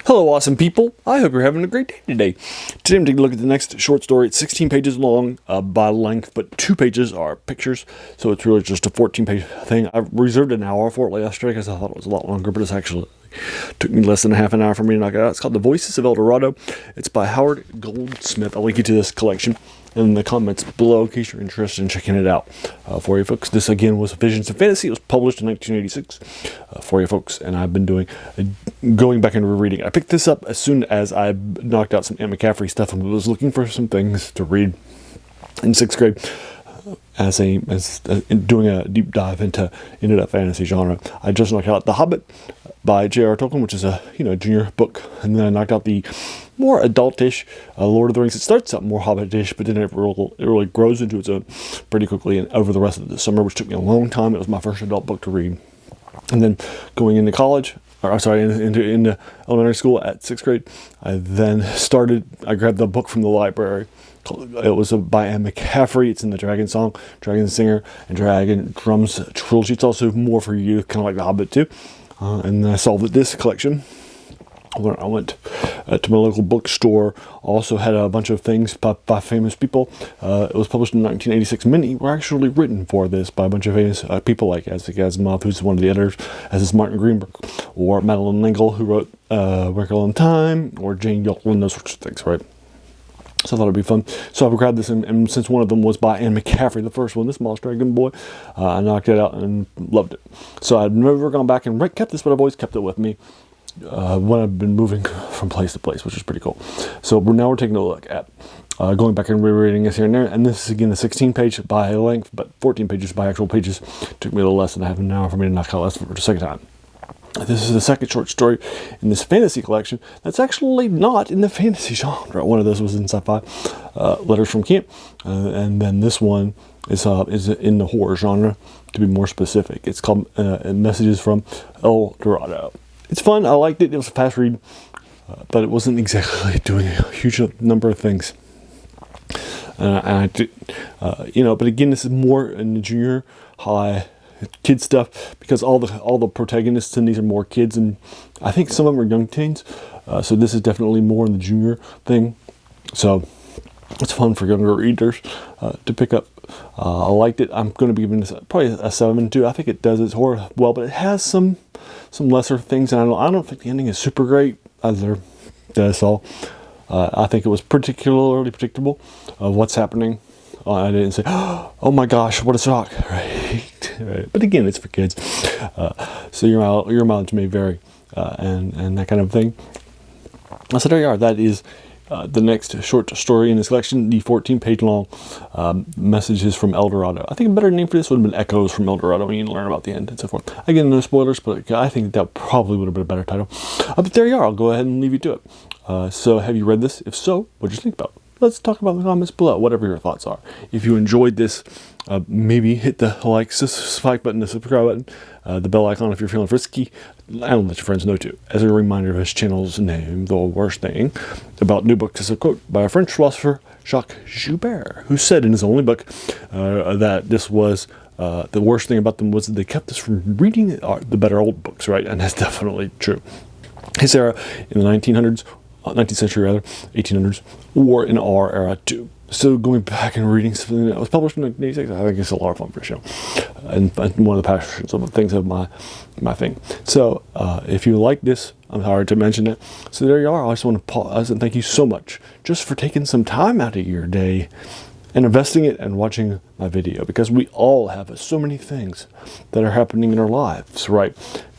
Hello, awesome people. I hope you're having a great day today. Today I'm taking a look at the next short story. It's 16 pages long by length, but 2 pages are pictures, so it's really just a 14-page thing. I reserved an hour for it yesterday because I thought it was a lot longer, but it's actually took me less than half an hour for me to knock it out. It's called The Voices of Dorado. It's by Howard Goldsmith. I'll link you to this collection in the comments below in case you're interested in checking it out for you folks. This again was Visions of Fantasy. It was published in 1986 for you folks, and I've been going back and rereading. I picked this up as soon as I knocked out some Anne McCaffrey stuff and was looking for some things to read in 6th grade. As doing a deep dive into that fantasy genre. I just knocked out The Hobbit by J.R. Tolkien, which is a junior book, and then I knocked out the more adultish Lord of the Rings. It starts out more Hobbitish, but then it really grows into its own pretty quickly. And over the rest of the summer, which took me a long time, it was my first adult book to read. And then going into college, into elementary school at 6th grade, I grabbed the book from the library. It was by Anne McCaffrey. It's in the Dragon Song, Dragon Singer, and Dragon Drums trilogy. It's also more for youth, kind of like The Hobbit too. And then I saw that this collection, when I went to my local bookstore, also had a bunch of things by famous people. It was published in 1986. Many were actually written for this by a bunch of famous people like Asimov, who's one of the editors, as is Martin Greenberg, or Madeline L'Engle, who wrote Wrinkle in Time, or Jane Yolen, those sorts of things, right? So I thought it'd be fun. So I grabbed this, and since one of them was by Anne McCaffrey, the first one, this Moss Dragon Boy, I knocked it out and loved it. So I've never gone back and kept this, but I've always kept it with me when I've been moving from place to place, which is pretty cool. So now we're taking a look at going back and rereading this here and there. And this is again the 16-page by length, but 14 pages by actual pages. Took me a little less than half an hour for me to knock out this for the second time. This is the second short story in this fantasy collection that's actually not in the fantasy genre. One of those was in sci-fi, Letters from Camp, and then this one is in the horror genre, to be more specific. It's called Messages from El Dorado. It's fun. I liked it. It was a fast read, but it wasn't exactly doing a huge number of things. But again, this is more in the junior high kid stuff, because all the protagonists in these are more kids, and I think some of them are young teens. So this is definitely more in the junior thing. So it's fun for younger readers to pick up. I liked it. I'm going to be giving this probably a 7.2. I think it does its horror well, but it has some lesser things, and I don't think the ending is super great either. That's all. I think it was particularly predictable of what's happening. I didn't say, "Oh my gosh, what a shock!" Right? But again, it's for kids, so your mileage may vary, and that kind of thing. So there you are. That is the next short story in this collection, the 14-page long Messages from El Dorado. I think a better name for this would have been Echoes from El Dorado, when you learn about the end and so forth. Again, no spoilers, but I think that probably would have been a better title. But there you are. I'll go ahead and leave you to it. So have you read this? If so, what did you think about it? Let's talk about in the comments below, whatever your thoughts are. If you enjoyed this, maybe hit the like button, the subscribe button, the bell icon if you're feeling frisky, and let your friends know too. As a reminder of his channel's name, The Worst Thing About New Books, is a quote by a French philosopher, Jacques Joubert, who said in his only book that this was the worst thing about them was that they kept us from reading the better old books, right? And that's definitely true. His era in the 1900s, 19th century rather, 1800s, or in our era too. So going back and reading something that was published in 1986, I think it's a lot of fun for a show, and one of the passions of things of my thing. So if you like this, I'm sorry to mention it. So there you are. I just want to pause and thank you so much just for taking some time out of your day and investing it and watching my video, because we all have so many things that are happening in our lives, right?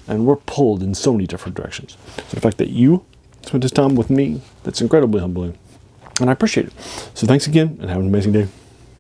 And we're pulled in so many different directions. So the fact that you spent this time with me, that's incredibly humbling, and I appreciate it. So thanks again, and have an amazing day.